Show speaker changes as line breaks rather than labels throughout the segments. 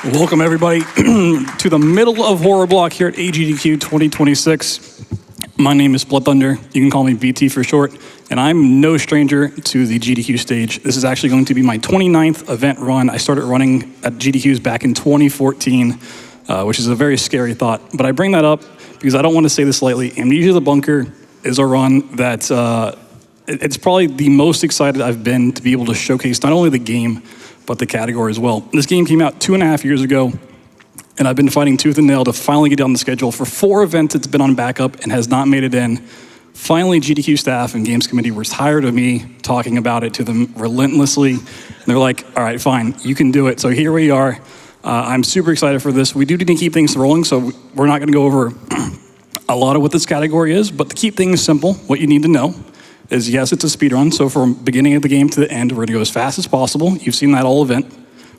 Welcome, everybody, to the middle of Horror Block here at AGDQ 2026. My name is BloodThunder. You can call me BT for short, and I'm no stranger to the GDQ stage. This is actually going to be my 29th event run. I started running at GDQs back in 2014, which is a very scary thought. But I bring that up because I don't want to say this lightly. Amnesia the Bunker is a run that it's probably the most excited I've been to be able to showcase not only the game, but the category as well. This game came out 2.5 years ago, and I've been fighting tooth and nail to finally get on the schedule. For 4 events, it's been on backup and has not made it in. Finally, GDQ staff and Games Committee were tired of me talking about it to them relentlessly. And they're like, all right, fine, you can do it. So here we are. I'm super excited for this. We do need to keep things rolling, so we're not gonna go over a lot of what this category is, but to keep things simple, what you need to know is yes, it's a speed run. So from beginning of the game to the end, we're gonna go as fast as possible. You've seen that all event.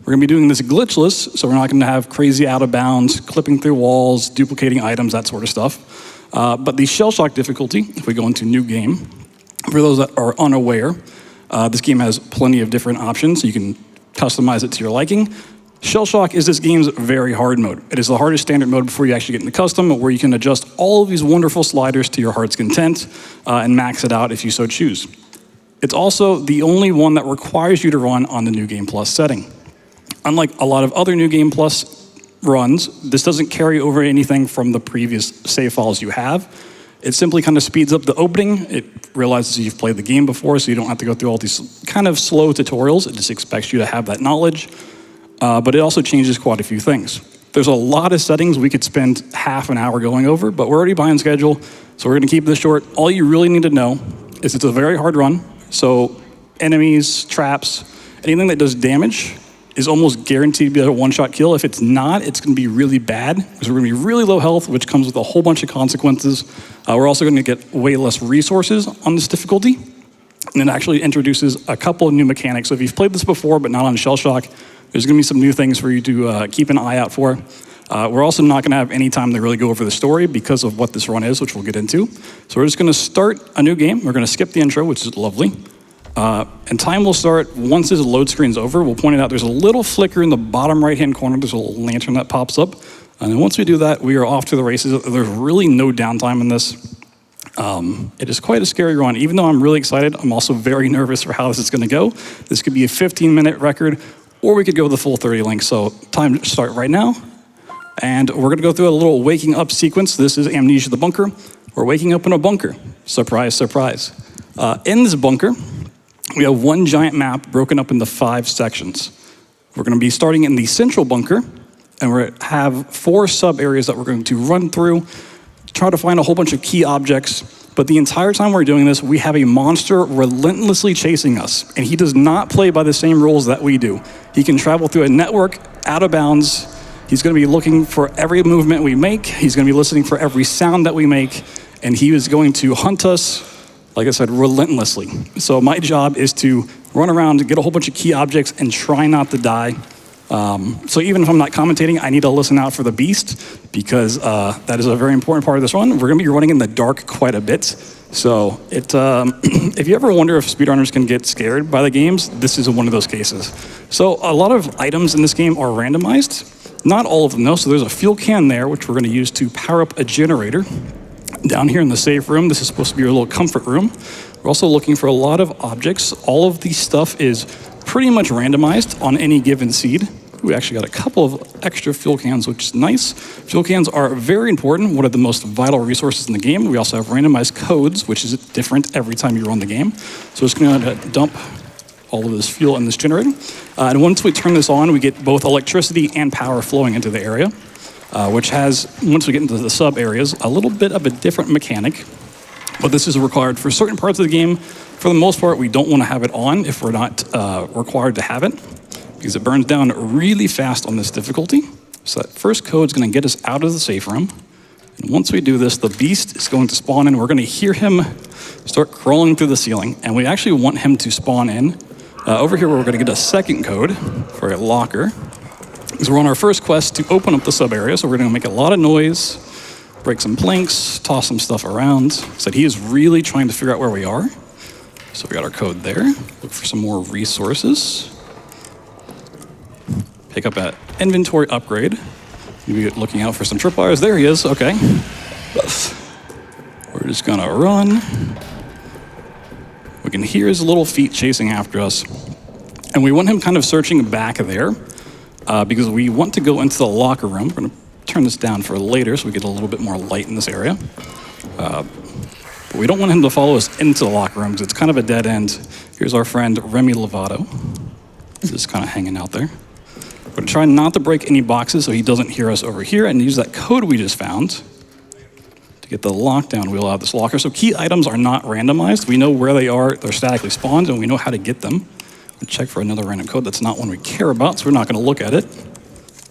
We're gonna be doing this glitchless, so we're not gonna have crazy out of bounds, clipping through walls, duplicating items, that sort of stuff. But the shell shock difficulty, if we go into new game, for those that are unaware, this game has plenty of different options. You can customize it to your liking. Shell shock is this game's very hard mode. It is the hardest standard mode before you actually get into custom, where you can adjust all of these wonderful sliders to your heart's content and max it out if you so choose. It's also the only one that requires you to run on the New Game Plus setting. Unlike a lot of other New Game Plus runs, this doesn't carry over anything from the previous save files you have. It simply kind of speeds up the opening. It realizes you've played the game before, so you don't have to go through all these kind of slow tutorials. It just expects you to have that knowledge. But it also changes quite a few things. There's a lot of settings we could spend half an hour going over, but we're already behind schedule, so we're gonna keep this short. All you really need to know is it's a very hard run, so enemies, traps, anything that does damage is almost guaranteed to be a one-shot kill. If it's not, it's gonna be really bad, because we're gonna be really low health, which comes with a whole bunch of consequences. We're also gonna get way less resources on this difficulty, and it actually introduces a couple of new mechanics. So if you've played this before, but not on Shell Shock, there's gonna be some new things for you to keep an eye out for. We're also not gonna have any time to really go over the story because of what this run is, which we'll get into. So we're just gonna start a new game. We're gonna skip the intro, which is lovely. And time will start once this load screen's over. We'll point it out, there's a little flicker in the bottom right-hand corner. There's a little lantern that pops up. And then once we do that, we are off to the races. There's really no downtime in this. It is quite a scary run. Even though I'm really excited, I'm also very nervous for how this is gonna go. This could be a 15-minute record, or we could go with the full 30 length. So time to start right now. And we're gonna go through a little waking up sequence. This is Amnesia the Bunker. We're waking up in a bunker. Surprise, surprise. In this bunker, we have one giant map broken up into 5 sections. We're gonna be starting in the central bunker, and we have 4 sub areas that we're going to run through, try to find a whole bunch of key objects. But the entire time we're doing this, we have a monster relentlessly chasing us, and he does not play by the same rules that we do. He can travel through a network out of bounds. He's gonna be looking for every movement we make. He's gonna be listening for every sound that we make, and he is going to hunt us, like I said, relentlessly. So my job is to run around, get a whole bunch of key objects, and try not to die. So even if I'm not commentating, I need to listen out for the beast, because that is a very important part of this run. We're gonna be running in the dark quite a bit. So if you ever wonder if speedrunners can get scared by the games, this is one of those cases. So a lot of items in this game are randomized. Not all of them though, so there's a fuel can there, which we're gonna use to power up a generator. Down here in the safe room, this is supposed to be your little comfort room. We're also looking for a lot of objects. All of the stuff is pretty much randomized on any given seed. We actually got a couple of extra fuel cans, which is nice. Fuel cans are very important, one of the most vital resources in the game. We also have randomized codes, which is different every time you run the game. So it's gonna dump all of this fuel in this generator. And once we turn this on, we get both electricity and power flowing into the area, which has, once we get into the sub areas, a little bit of a different mechanic. But this is required for certain parts of the game. For the most part, we don't want to have it on if we're not required to have it, because it burns down really fast on this difficulty. So that first code is going to get us out of the safe room. And once we do this, the beast is going to spawn in. We're going to hear him start crawling through the ceiling. And we actually want him to spawn in. Over here, we're going to get a second code for a locker, because we're on our first quest to open up the sub area. So we're going to make a lot of noise, break some planks, toss some stuff around. So he is really trying to figure out where we are. So we got our code there. Look for some more resources. pick up that inventory upgrade. Maybe looking out for some tripwires. There he is, okay. We're just gonna run. We can hear his little feet chasing after us. And we want him kind of searching back there because we want to go into the locker room. We're gonna turn this down for later so we get a little bit more light in this area. But we don't want him to follow us into the locker room because it's kind of a dead end. Here's our friend Remy Lovato. Just kind of hanging out there. We're gonna try not to break any boxes so he doesn't hear us over here and use that code we just found to get the lockdown wheel out of this locker. So key items are not randomized. We know where they are, they're statically spawned, and we know how to get them. We'll check for another random code. That's not one we care about, so we're not gonna look at it.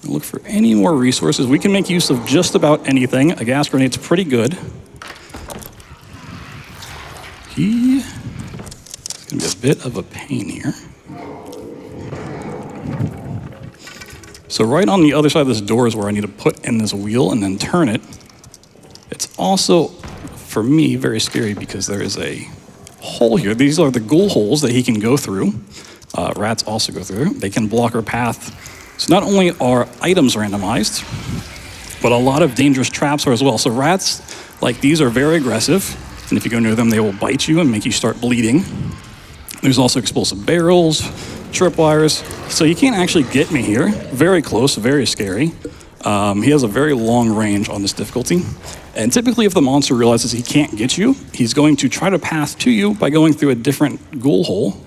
We'll look for any more resources. We can make use of just about anything. A gas grenade's pretty good. It's gonna be a bit of a pain here. So right on the other side of this door is where I need to put in this wheel and then turn it. It's also, for me, very scary because there is a hole here. These are the ghoul holes that he can go through. Rats also go through. They can block our path. So not only are items randomized, but a lot of dangerous traps are as well. So rats like these are very aggressive. And if you go near them, they will bite you and make you start bleeding. There's also explosive barrels, tripwires. So you can't actually get me here. Very close, very scary. He has a very long range on this difficulty. And typically if the monster realizes he can't get you, he's going to try to pass to you by going through a different ghoul hole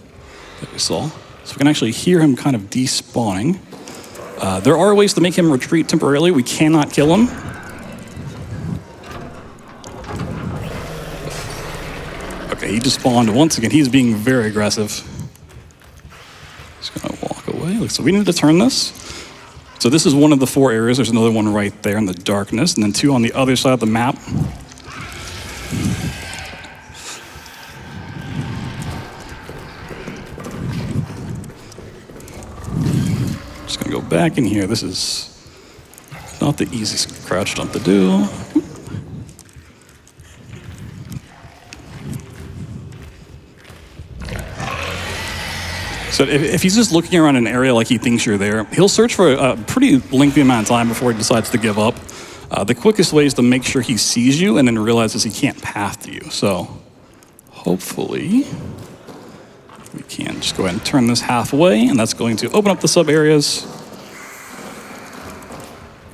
that we saw. So we can actually hear him kind of despawning. There are ways to make him retreat temporarily. We cannot kill him. Okay, he despawned once again. He's being very aggressive. He's gonna walk away. So we need to turn this. So this is one of the 4 areas. There's another one right there in the darkness, and then 2 on the other side of the map. Just gonna go back in here. This is not the easiest crouch jump to do. So if he's just looking around an area like he thinks you're there, he'll search for a pretty lengthy amount of time before he decides to give up. The quickest way is to make sure he sees you and then realizes he can't path to you. So hopefully we can just go ahead and turn this halfway, and that's going to open up the sub areas.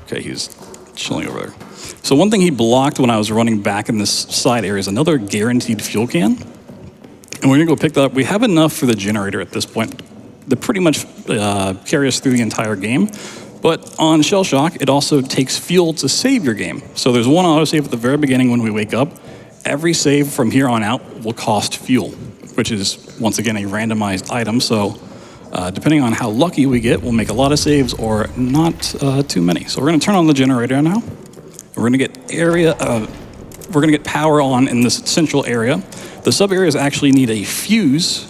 Okay, he's chilling over there. So one thing he blocked when I was running back in this side area is another guaranteed fuel can. And we're gonna go pick that up. We have enough for the generator at this point. They pretty much carry us through the entire game. But on Shell Shock, it also takes fuel to save your game. So there's one autosave at the very beginning when we wake up. Every save from here on out will cost fuel, which is, once again, a randomized item. So depending on how lucky we get, we'll make a lot of saves or not too many. So we're gonna turn on the generator now. We're gonna get power on in this central area. The sub areas actually need a fuse,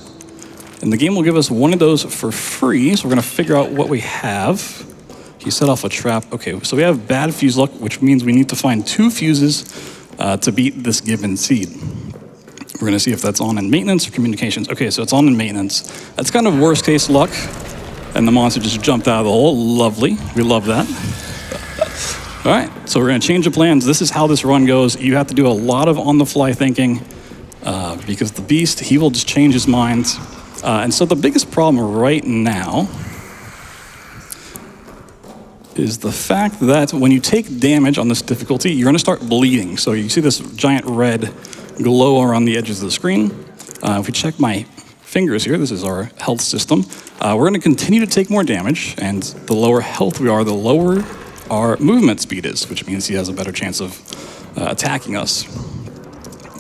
and the game will give us one of those for free. So we're gonna figure out what we have. He set off a trap. Okay, so we have bad fuse luck, which means we need to find 2 fuses to beat this given seed. We're gonna see if that's on in maintenance or communications. Okay, so it's on in maintenance. That's kind of worst case luck, and the monster just jumped out of the hole. Lovely, we love that. All right, so we're gonna change the plans. This is how this run goes. You have to do a lot of on-the-fly thinking because the beast, he will just change his mind. And so the biggest problem right now is the fact that when you take damage on this difficulty, you're gonna start bleeding. So you see this giant red glow around the edges of the screen. If we check my fingers here, this is our health system. We're gonna continue to take more damage, and the lower health we are, the lower our movement speed is, which means he has a better chance of attacking us.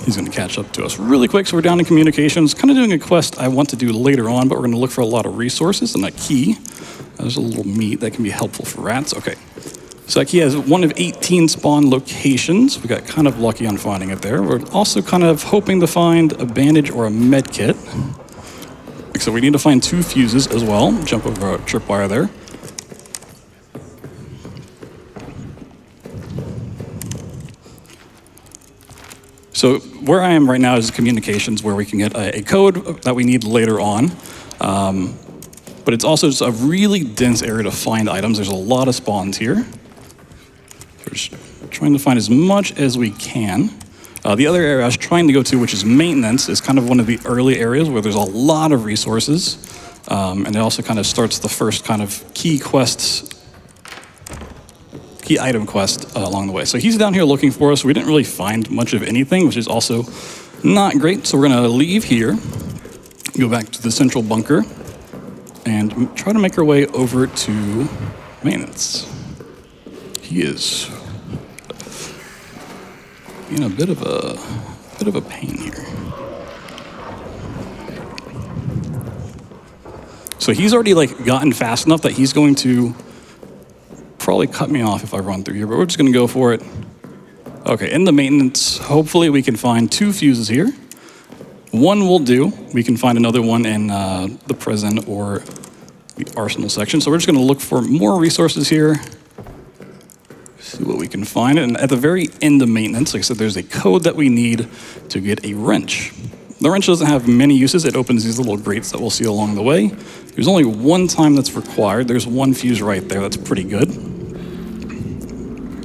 He's gonna catch up to us really quick, so we're down in communications. Kind of doing a quest I want to do later on, but we're gonna look for a lot of resources and a key. There's a little meat that can be helpful for rats. Okay, so that key has 1 of 18 spawn locations. We got kind of lucky on finding it there. We're also kind of hoping to find a bandage or a med kit. So we need to find 2 fuses as well. Jump over a tripwire there. So where I am right now is communications, where we can get a code that we need later on. but it's also just a really dense area to find items. There's a lot of spawns here. We're just trying to find as much as we can. The other area I was trying to go to, which is maintenance, is kind of one of the early areas where there's a lot of resources. And it also kind of starts the first kind of key item quest along the way. So he's down here looking for us. We didn't really find much of anything, which is also not great. So we're gonna leave here, go back to the central bunker, and try to make our way over to maintenance. He is being a bit of a pain here. So he's already like gotten fast enough that he's going to probably cut me off if I run through here, but we're just gonna go for it. Okay, in the maintenance, hopefully we can find 2 fuses here. One will do. We can find another one in the prison or the arsenal section. So we're just gonna look for more resources here. See what we can find. And at the very end of maintenance, like I said, there's a code that we need to get a wrench. The wrench doesn't have many uses. It opens these little grates that we'll see along the way. There's only one time that's required. There's 1 fuse right there. That's pretty good.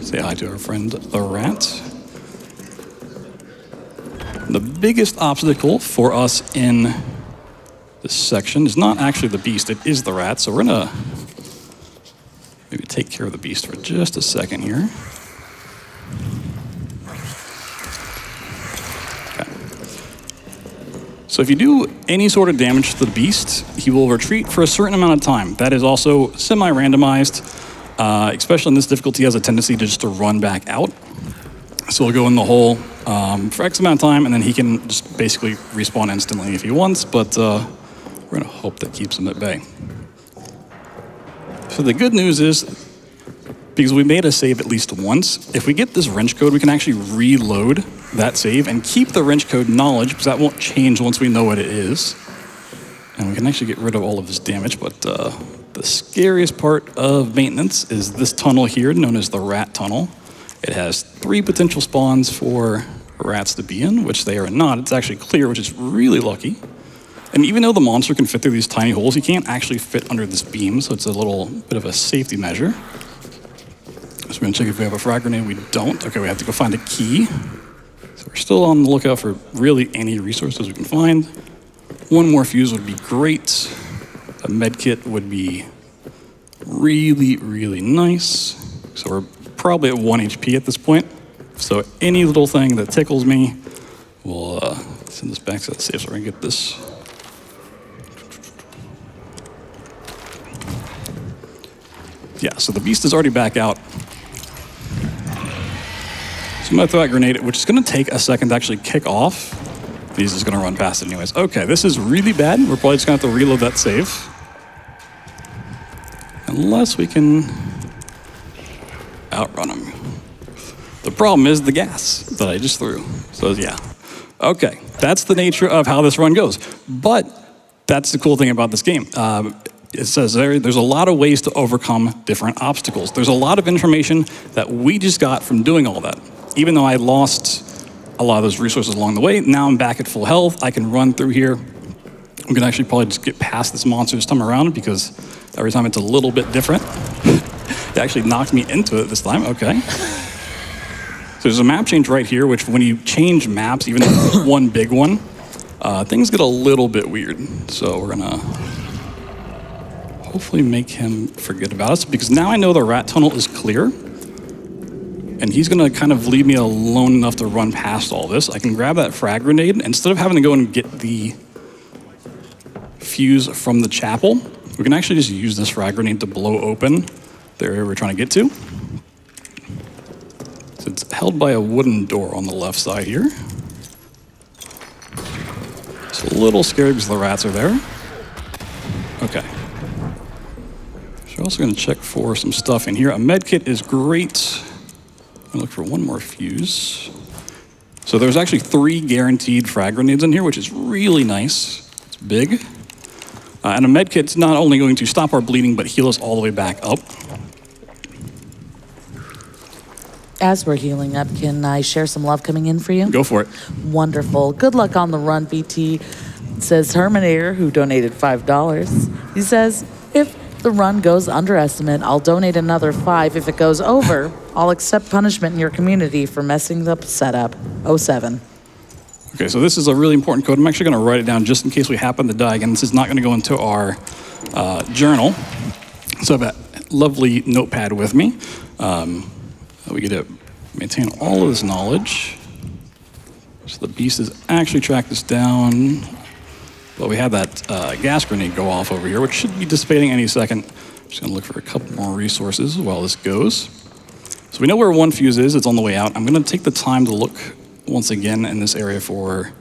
Say hi to our friend, the rat. The biggest obstacle for us in this section is not actually the beast. It is the rat. So we're gonna maybe take care of the beast for just a second here. Okay. So if you do any sort of damage to the beast, he will retreat for a certain amount of time. That is also semi-randomized, especially in this difficulty, he has a tendency to just to run back out. So he'll go in the hole for X amount of time, and then he can just basically respawn instantly if he wants, but we're gonna hope that keeps him at bay. So the good news is, because we made a save at least once, if we get this wrench code, we can actually reload that save and keep the wrench code knowledge, because that won't change once we know what it is. And we can actually get rid of all of this damage, but the scariest part of maintenance is this tunnel here, known as the rat tunnel. It has 3 potential spawns for rats to be in, which they are not. It's actually clear, which is really lucky. And even though the monster can fit through these tiny holes, he can't actually fit under this beam, so it's a little bit of a safety measure. So we're gonna check if we have a frag grenade. We don't. Okay, we have to go find a key. So we're still on the lookout for really any resources we can find. 1 more fuse would be great. A med kit would be really, really nice. So we're probably at 1 HP at this point. So any little thing that tickles me will send us back to that safe, so we're gonna get this. Yeah, so the beast is already back out. So I'm gonna throw that grenade, which is gonna take a second to actually kick off. He's just gonna run past it anyways. Okay, this is really bad. We're probably just gonna have to reload that save. Unless we can outrun him. The problem is the gas that I just threw. So yeah, okay, that's the nature of how this run goes. But that's the cool thing about this game. It says there's a lot of ways to overcome different obstacles. There's a lot of information that we just got from doing all that. Even though I lost a lot of those resources along the way, now I'm back at full health. I can run through here. We can actually probably just get past this monster this time around, because every time it's a little bit different. It actually knocked me into it this time, okay. So there's a map change right here, which when you change maps, even if there's one big one, things get a little bit weird. So we're gonna hopefully make him forget about us, because now I know the rat tunnel is clear, and he's gonna kind of leave me alone enough to run past all this. I can grab that frag grenade. Instead of having to go and get the fuse from the chapel, we can actually just use this frag grenade to blow open the area we're trying to get to. So it's held by a wooden door on the left side here. It's a little scary because the rats are there. Okay. So we're also gonna check for some stuff in here. A med kit is great. I'm gonna look for 1 more fuse. So there's actually 3 guaranteed frag grenades in here, which is really nice. It's big. And a med kit's not only going to stop our bleeding, but heal us all the way back up.
As we're healing up, can I share some love coming in for you?
Go for it.
Wonderful. Good luck on the run, BT. Says Herminator, who donated $5. He says, the run goes under estimate, I'll donate another 5. If it goes over, I'll accept punishment in your community for messing up setup. 07.
Okay, so this is a really important code. I'm actually going to write it down just in case we happen to die again. This is not going to go into our journal. So I have a lovely notepad with me. We get to maintain all of this knowledge. So the beast has actually tracked us down. But we had that gas grenade go off over here, which should be dissipating any second. Just going to look for a couple more resources while this goes. So we know where one fuse is. It's on the way out. I'm going to take the time to look once again in this area for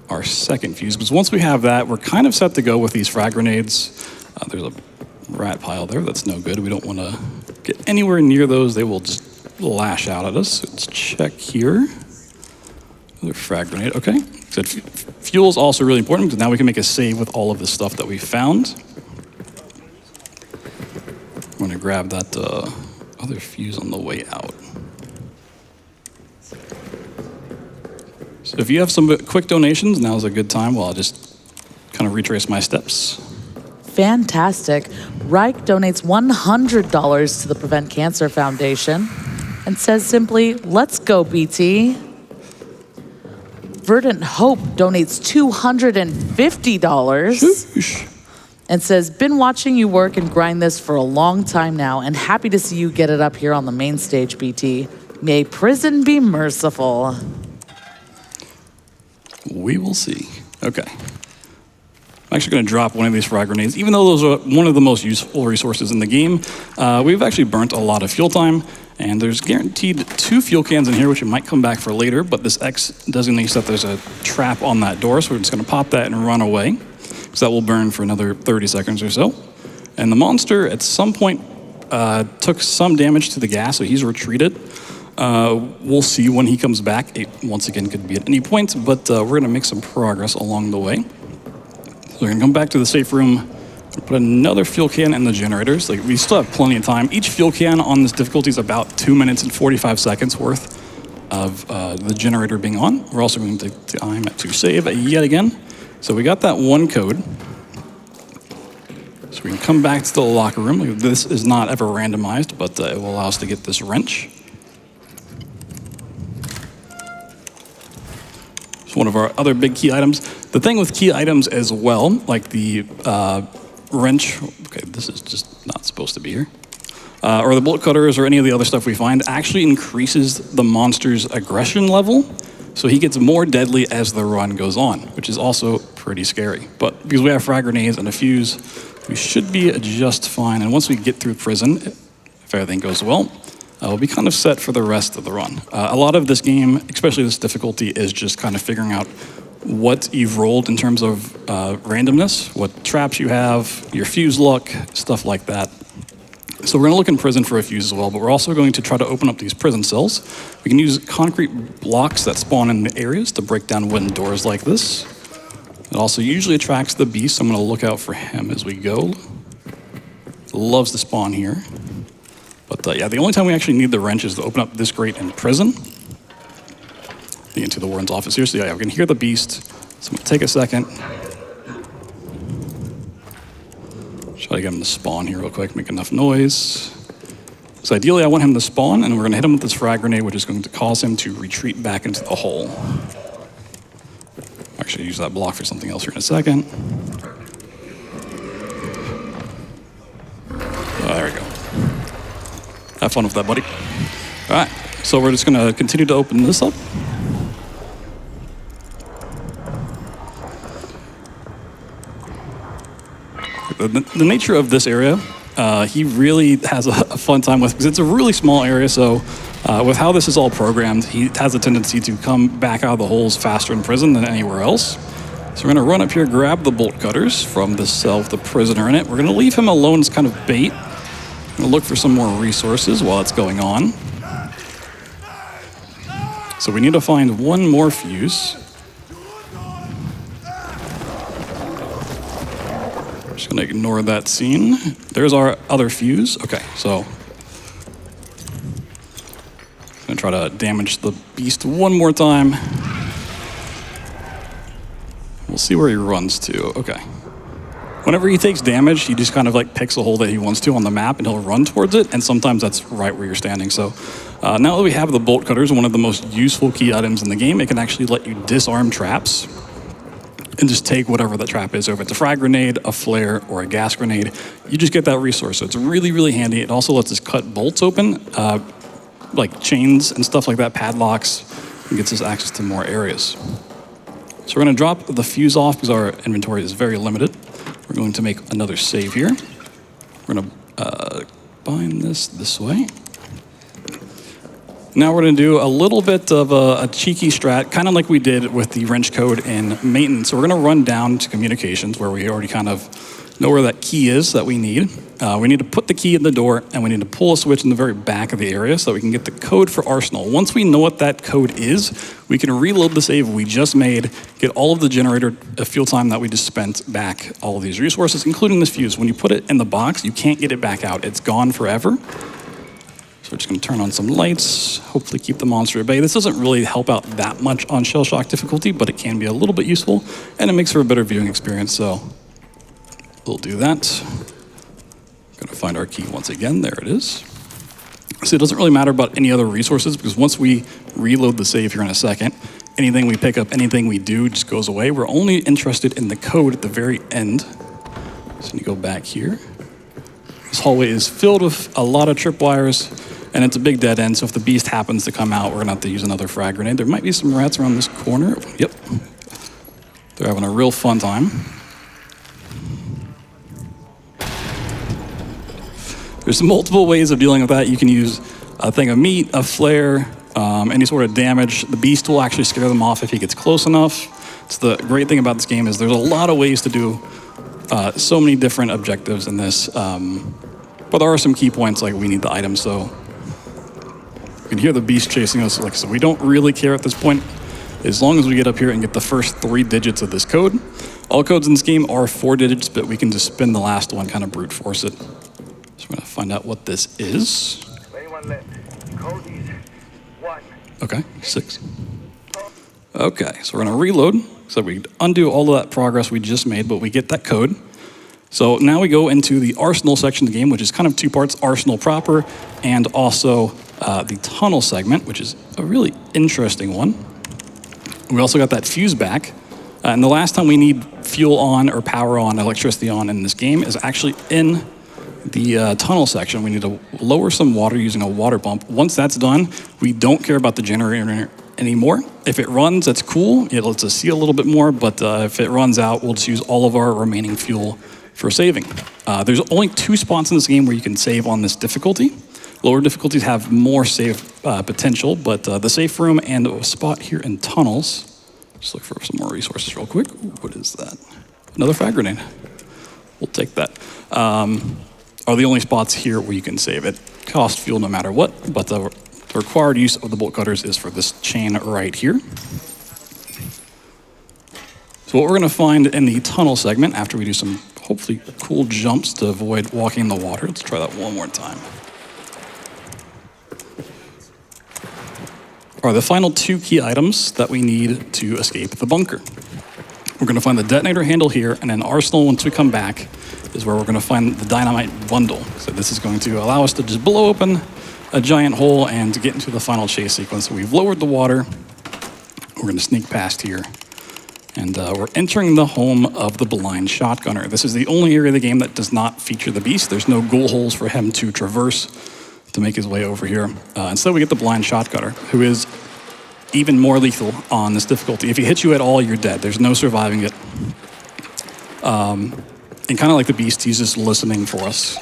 our second fuse, because once we have that, we're kind of set to go with these frag grenades. There's a rat pile there. That's no good. We don't want to get anywhere near those. They will just lash out at us. So let's check here. Another frag grenade. Okay. So fuel is also really important because now we can make a save with all of the stuff that we found. I'm going to grab that other fuse on the way out. So if you have some quick donations, now's a good time. Well, I'll just kind of retrace my steps.
Fantastic. Reich donates $100 to the Prevent Cancer Foundation and says simply, let's go, BT. Verdant Hope donates $250
Shoosh.
and says, been watching you work and grind this for a long time now and happy to see you get it up here on the main stage, BT. May prison be merciful.
We will see. Okay. I'm actually going to drop one of these frag grenades. Even though those are one of the most useful resources in the game, we've actually burnt a lot of fuel time, and there's guaranteed 2 fuel cans in here, which we might come back for later, but this X designates that there's a trap on that door, so we're just going to pop that and run away, because that will burn for another 30 seconds or so. And the monster, at some point, took some damage to the gas, so he's retreated. We'll see when he comes back. It, once again, could be at any point, but we're going to make some progress along the way. So we're going to come back to the safe room, put another fuel can in the generators. Like, we still have plenty of time. Each fuel can on this difficulty is about 2 minutes and 45 seconds worth of the generator being on. We're also going to take time to save yet again. So we got that one code. So we can come back to the locker room. This is not ever randomized, but it will allow us to get this wrench. It's one of our other big key items. The thing with key items as well, like the wrench, okay, this is just not supposed to be here, or the bolt cutters or any of the other stuff we find, actually increases the monster's aggression level. So he gets more deadly as the run goes on, which is also pretty scary. But because we have frag grenades and a fuse, we should be just fine. And once we get through prison, if everything goes well, we'll be kind of set for the rest of the run. A lot of this game, especially this difficulty, is just kind of figuring out what you've rolled in terms of randomness, what traps you have, your fuse luck, stuff like that. So we're going to look in prison for a fuse as well, but we're also going to try to open up these prison cells. We can use concrete blocks that spawn in the areas to break down wooden doors like this. It also usually attracts the beast, so I'm going to look out for him as we go. Loves to spawn here. But yeah, the only time we actually need the wrench is to open up this grate in prison. Into the warden's office here. So yeah, we can hear the beast. So I'm going to take a second. Try to get him to spawn here real quick, make enough noise. So ideally I want him to spawn, and we're going to hit him with this frag grenade, which is going to cause him to retreat back into the hole. Actually use that block for something else here in a second. Oh, there we go. Have fun with that, buddy. All right, so we're just going to continue to open this up. The nature of this area, he really has a fun time with, because it's a really small area, so with how this is all programmed, he has a tendency to come back out of the holes faster in prison than anywhere else. So we're going to run up here, grab the bolt cutters from the cell with the prisoner in it. We're going to leave him alone as kind of bait. We're going to look for some more resources while it's going on. So we need to find one more fuse. Just gonna ignore that scene. There's our other fuse. Okay, so gonna try to damage the beast one more time. We'll see where he runs to. Okay. Whenever he takes damage, he just kind of like picks a hole that he wants to on the map and he'll run towards it, and sometimes that's right where you're standing. So now that we have the bolt cutters, one of the most useful key items in the game, it can actually let you disarm traps and just take whatever the trap is. So if it's a frag grenade, a flare, or a gas grenade, you just get that resource. So it's really, really handy. It also lets us cut bolts open, like chains and stuff like that, padlocks, and gets us access to more areas. So we're gonna drop the fuse off because our inventory is very limited. We're going to make another save here. We're gonna bind this way. Now we're gonna do a little bit of a cheeky strat, kind of like we did with the wrench code in maintenance. So we're gonna run down to communications where we already kind of know where that key is that we need. We need to put the key in the door, and we need to pull a switch in the very back of the area so that we can get the code for Arsenal. Once we know what that code is, we can reload the save we just made, get all of the generator fuel time that we just spent back, all of these resources, including this fuse. When you put it in the box, you can't get it back out. It's gone forever. So we're just gonna turn on some lights, hopefully keep the monster at bay. This doesn't really help out that much on shell shock difficulty, but it can be a little bit useful, and it makes for a better viewing experience, so we'll do that. Gonna find our key once again, there it is. So it doesn't really matter about any other resources because once we reload the save here in a second, anything we pick up, anything we do just goes away. We're only interested in the code at the very end. So you go back here. This hallway is filled with a lot of tripwires, and it's a big dead end, so if the beast happens to come out, we're gonna have to use another frag grenade. There might be some rats around this corner. Yep. They're having a real fun time. There's multiple ways of dealing with that. You can use a thing of meat, a flare, any sort of damage. The beast will actually scare them off if he gets close enough. So the great thing about this game is there's a lot of ways to do so many different objectives in this. But there are some key points, like we need the items, so you can hear the beast chasing us. Like, so we don't really care at this point, as long as we get up here and get the first 3 digits of this code. All codes in this game are 4 digits, but we can just spin the last one, kind of brute force it. So we're gonna find out what this is.
21 left. Code is 1.
Okay, 6. Okay, so we're gonna reload, so we undo all of that progress we just made, but we get that code. So now we go into the Arsenal section of the game, which is kind of 2 parts, Arsenal proper, and also the tunnel segment, which is a really interesting one. We also got that fuse back. And the last time we need fuel on or power on, electricity on in this game is actually in the tunnel section. We need to lower some water using a water pump. Once that's done, we don't care about the generator anymore. If it runs, that's cool. It lets us see a little bit more, but if it runs out, we'll just use all of our remaining fuel for saving. There's only 2 spots in this game where you can save on this difficulty. Lower difficulties have more save potential, but the safe room and a spot here in tunnels. Just look for some more resources real quick. Ooh, what is that? Another frag grenade. We'll take that. Are the only spots here where you can save. It costs fuel no matter what, but the required use of the bolt cutters is for this chain right here. So what we're gonna find in the tunnel segment after we do some hopefully cool jumps to avoid walking in the water. Let's try that one more time. Are the final 2 key items that we need to escape the bunker. We're gonna find the detonator handle here, and then Arsenal, once we come back, is where we're gonna find the dynamite bundle. So this is going to allow us to just blow open a giant hole and to get into the final chase sequence. So we've lowered the water. We're gonna sneak past here. And we're entering the home of the blind shotgunner. This is the only area of the game that does not feature the beast. There's no ghoul holes for him to traverse to make his way over here. Instead, we get the blind shotgunner, who is even more lethal on this difficulty. If he hits you at all, you're dead. There's no surviving it. And kind of like the beast, he's just listening for us.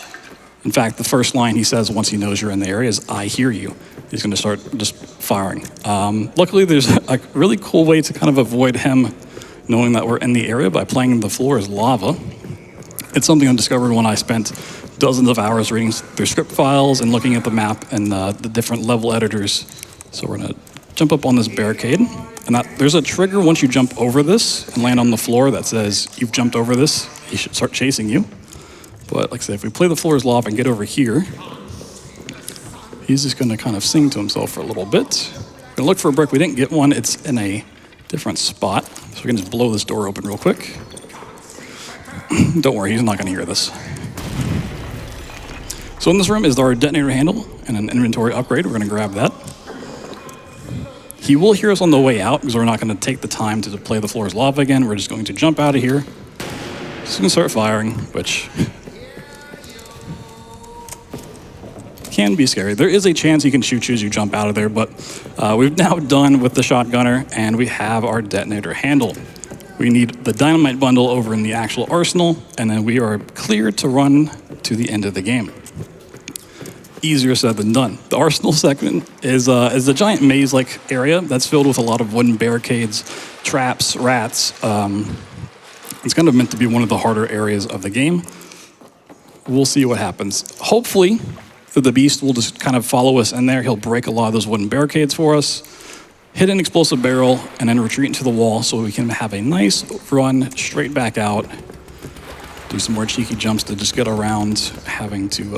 In fact, the first line he says once he knows you're in the area is, "I hear you." He's gonna start just firing. Luckily, there's a really cool way to kind of avoid him knowing that we're in the area by playing the floor as lava. It's something I discovered when I spent dozens of hours reading through script files and looking at the map and the different level editors. So we're gonna jump up on this barricade. And there's a trigger once you jump over this and land on the floor that says, "You've jumped over this, he should start chasing you." But like I said, if we play the floor as lava and get over here, he's just gonna kind of sing to himself for a little bit. We're gonna look for a brick. We didn't get one. It's in a different spot. So we can just blow this door open real quick. Don't worry, he's not going to hear this. So in this room is our detonator handle and an inventory upgrade. We're going to grab that. He will hear us on the way out because we're not going to take the time to play the floor is lava again. We're just going to jump out of here. Just going to start firing, which can be scary. There is a chance he can shoot you as you jump out of there, but we've now done with the shotgunner, and we have our detonator handle. We need the dynamite bundle over in the actual arsenal, and then we are clear to run to the end of the game. Easier said than done. The arsenal segment is a giant maze-like area that's filled with a lot of wooden barricades, traps, rats. It's kind of meant to be one of the harder areas of the game. We'll see what happens. Hopefully, the beast will just kind of follow us in there. He'll break a lot of those wooden barricades for us, hit an explosive barrel, and then retreat into the wall so we can have a nice run straight back out. Do some more cheeky jumps to just get around having to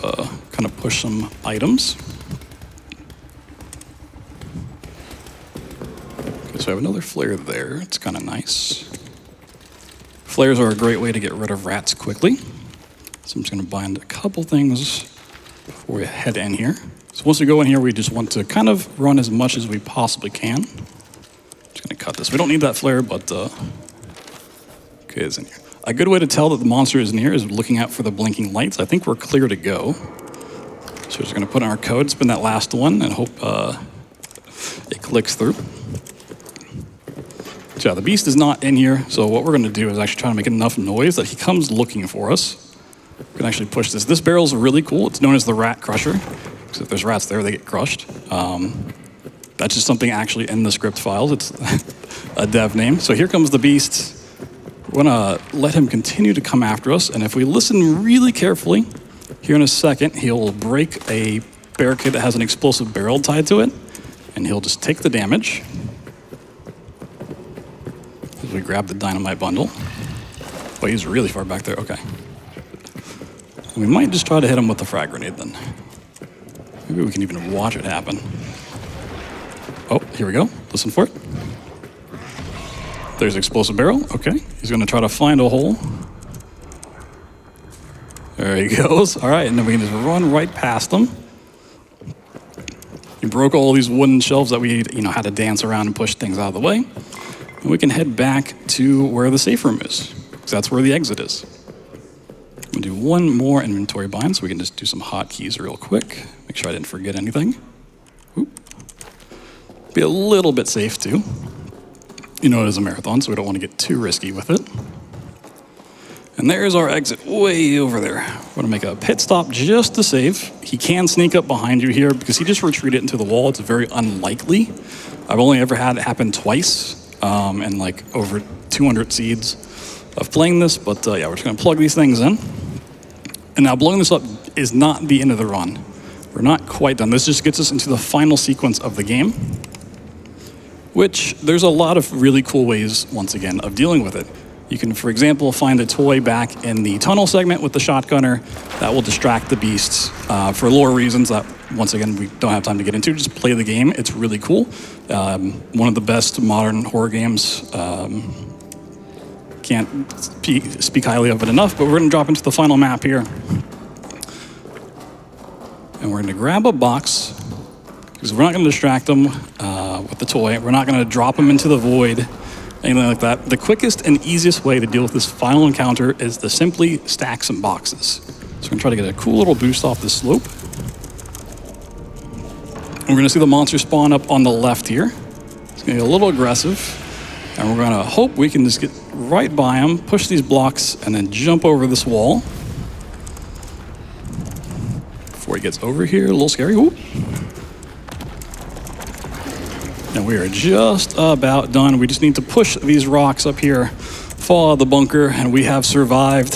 kind of push some items. Okay, so I have another flare there. It's kind of nice. Flares are a great way to get rid of rats quickly. So I'm just going to bind a couple things before we head in here. So once we go in here, we just want to kind of run as much as we possibly can. Just going to cut this. We don't need that flare, but okay, it's in here. A good way to tell that the monster is near is looking out for the blinking lights. I think we're clear to go. So we're just going to put in our code, spin that last one, and hope it clicks through. So yeah, the beast is not in here, so what we're going to do is actually try to make enough noise that he comes looking for us. We can actually push this. This barrel is really cool. It's known as the rat crusher, because if there's rats there, they get crushed. That's just something actually in the script files. It's a dev name. So here comes the beast. We're going to let him continue to come after us, and if we listen really carefully, here in a second, he'll break a barricade that has an explosive barrel tied to it, and he'll just take the damage. As we grab the dynamite bundle. Oh, he's really far back there, okay. We might just try to hit him with the frag grenade then. Maybe we can even watch it happen. Oh, here we go, listen for it. There's explosive barrel, okay. He's gonna try to find a hole. There he goes. All right, and then we can just run right past him. He broke all these wooden shelves that we had to dance around and push things out of the way. And we can head back to where the safe room is, because that's where the exit is. I'm gonna do one more inventory bind so we can just do some hotkeys real quick. Make sure I didn't forget anything. Oop. Be a little bit safe too. You know it is a marathon, so we don't want to get too risky with it. And there's our exit way over there. We're gonna make a pit stop just to save. He can sneak up behind you here because he just retreated into the wall. It's very unlikely. I've only ever had it happen twice in like over 200 seeds of playing this, but yeah, we're just gonna plug these things in. And now blowing this up is not the end of the run. We're not quite done. This just gets us into the final sequence of the game, which there's a lot of really cool ways, once again, of dealing with it. You can, for example, find a toy back in the tunnel segment with the shotgunner that will distract the beasts for lore reasons that, once again, we don't have time to get into. Just play the game. It's really cool. One of the best modern horror games. Can't speak highly of it enough, but we're going to drop into the final map here. And we're going to grab a box, because we're not going to distract them with the toy. We're not going to drop them into the void, anything like that. The quickest and easiest way to deal with this final encounter is to simply stack some boxes. So we're going to try to get a cool little boost off this slope. And we're going to see the monster spawn up on the left here. It's going to be a little aggressive. And we're going to hope we can just get right by him, push these blocks, and then jump over this wall. Before he gets over here, a little scary. Ooh. And we are just about done. We just need to push these rocks up here, fall out of the bunker, and we have survived.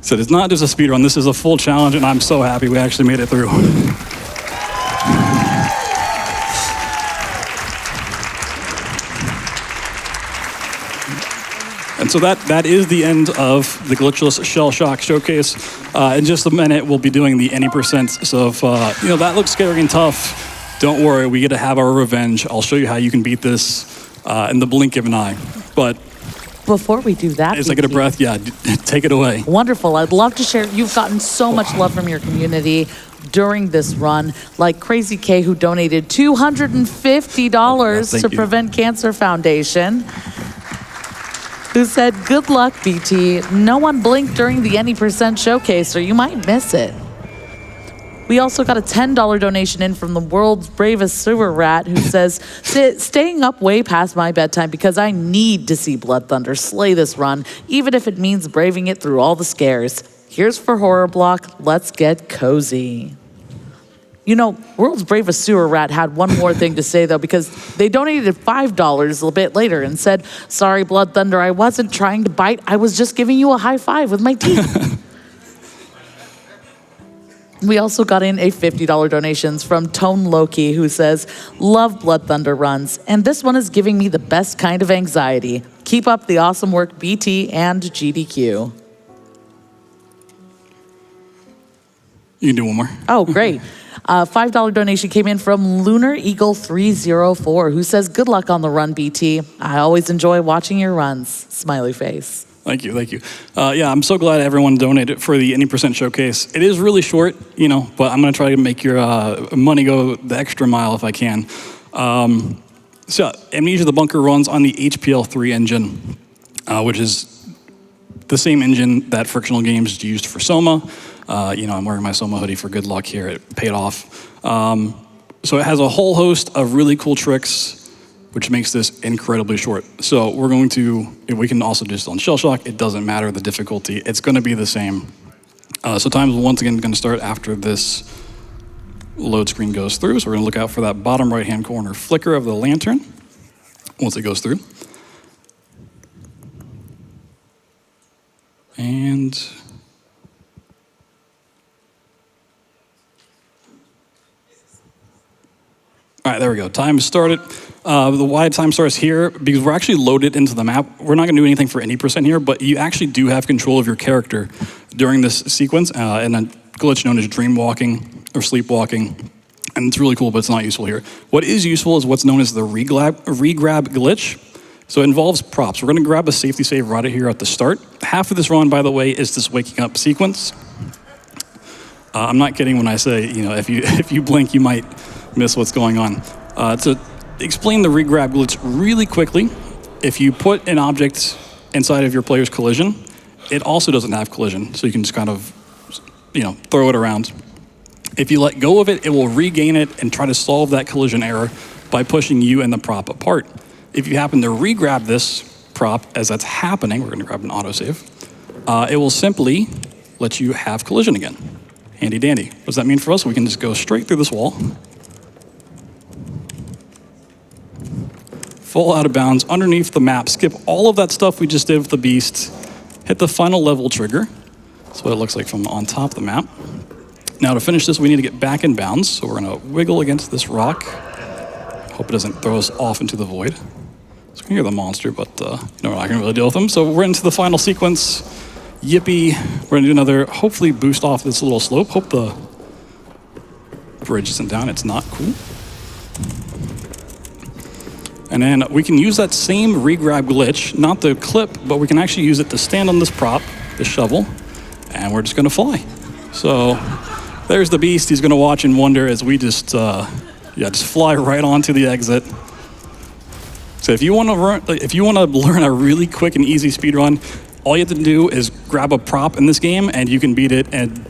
So it's not just a speedrun, this is a full challenge, and I'm so happy we actually made it through. And so that is the end of the Glitchless Shell Shock Showcase. In just a minute, we'll be doing the any percents of, that looks scary and tough. Don't worry, we get to have our revenge. I'll show you how you can beat this in the blink of an eye. But
Before we do that,
As I get a
BT,
breath, yeah, take it away.
Wonderful. I'd love to share. You've gotten so much love from your community during this run, like Crazy K, who donated $250
thank
to
you.
Prevent Cancer Foundation, who said, "Good luck, BT. No one blinked during the Any Percent showcase, or you might miss it." We also got a $10 donation in from the world's bravest sewer rat, who says, "Staying up way past my bedtime because I need to see BloodThunder slay this run, even if it means braving it through all the scares. Here's for Horror Block. Let's get cozy." You know, world's bravest sewer rat had one more thing to say, though, because they donated $5 a little bit later and said, "Sorry, BloodThunder, I wasn't trying to bite. I was just giving you a high five with my teeth." We also got in a $50 donations from Tone Loki, who says, "Love BloodThunder runs, and this one is giving me the best kind of anxiety. Keep up the awesome work, BT and GDQ."
You can do one more.
Oh, great. $5 donation came in from Lunar Eagle 304, who says, "Good luck on the run, BT. I always enjoy watching your runs." Smiley face.
Thank you, thank you. Yeah, I'm so glad everyone donated for the Any Percent showcase. It is really short, you know, but I'm gonna try to make your money go the extra mile if I can. So Amnesia the Bunker runs on the HPL3 engine, which is the same engine that Frictional Games used for Soma. You know, I'm wearing my Soma hoodie for good luck here. It paid off. So it has a whole host of really cool tricks, which makes this incredibly short. So we're going to, we can also do this on Shell Shock. It doesn't matter the difficulty. It's going to be the same. So time's once again going to start after this load screen goes through. So we're going to look out for that bottom right-hand corner flicker of the lantern once it goes through. And all right, there we go. Time started. The why time starts here because we're actually loaded into the map. We're not going to do anything for any percent here, but you actually do have control of your character during this sequence, and a glitch known as dream walking or sleepwalking. And it's really cool, but it's not useful here. What is useful is what's known as the regrab glitch. So it involves props. We're going to grab a safety save right here at the start. Half of this run, by the way, is this waking up sequence. I'm not kidding when I say, you know, if you blink, you might miss what's going on. To explain the regrab glitch really quickly, if you put an object inside of your player's collision, it also doesn't have collision, so you can just kind of, you know, throw it around. If you let go of it, it will regain it and try to solve that collision error by pushing you and the prop apart. If you happen to regrab this prop as that's happening, we're going to grab an autosave, it will simply let you have collision again. Handy dandy. What does that mean for us? We can just go straight through this wall, full out of bounds, underneath the map, skip all of that stuff we just did with the beast, hit the final level trigger. That's what it looks like from on top of the map. Now to finish this, we need to get back in bounds, so we're gonna wiggle against this rock. Hope it doesn't throw us off into the void. So we can hear the monster, but you know, we're not gonna really deal with them. So we're into the final sequence. Yippee. We're gonna do another, hopefully boost off this little slope. Hope the bridge isn't down, it's not cool. And then we can use that same regrab glitch, not the clip, but we can actually use it to stand on this prop, the shovel, and we're just gonna fly. So there's the beast. He's gonna watch and wonder as we just fly right onto the exit. So if you want to learn a really quick and easy speed run, all you have to do is grab a prop in this game, and you can beat it in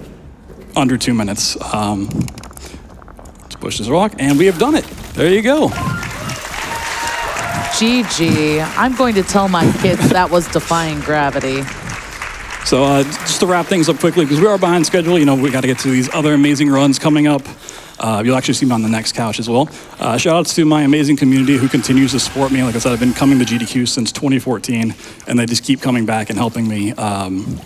under 2 minutes. Let's push this rock, and we have done it. There you go.
GG. I'm going to tell my kids that was defying gravity.
So just to wrap things up quickly, because we are behind schedule, you know, we got to get to these other amazing runs coming up. You'll actually see me on the next couch as well. Shout outs to my amazing community who continues to support me. Like I said, I've been coming to GDQ since 2014, and they just keep coming back and helping me and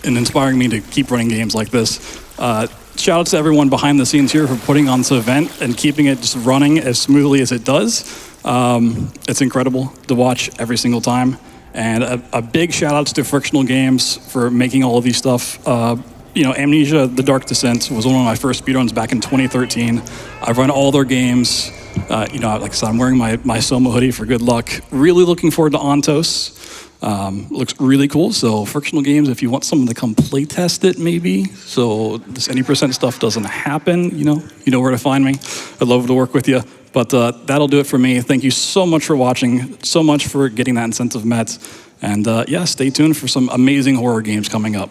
inspiring me to keep running games like this. Shout outs to everyone behind the scenes here for putting on this event and keeping it just running as smoothly as it does. It's incredible to watch every single time. And a big shout outs to Frictional Games for making all of these stuff Amnesia: The Dark Descent was one of my first speedruns back in 2013. I've run all their games. Like I said, I'm wearing my Soma hoodie for good luck. Really looking forward to Ontos. Looks really cool. So Frictional Games, if you want someone to come play test it, maybe, so this any percent stuff doesn't happen, you know where to find me. I'd love to work with you. But that'll do it for me. Thank you so much for watching, so much for getting that incentive met. And yeah, stay tuned for some amazing horror games coming up.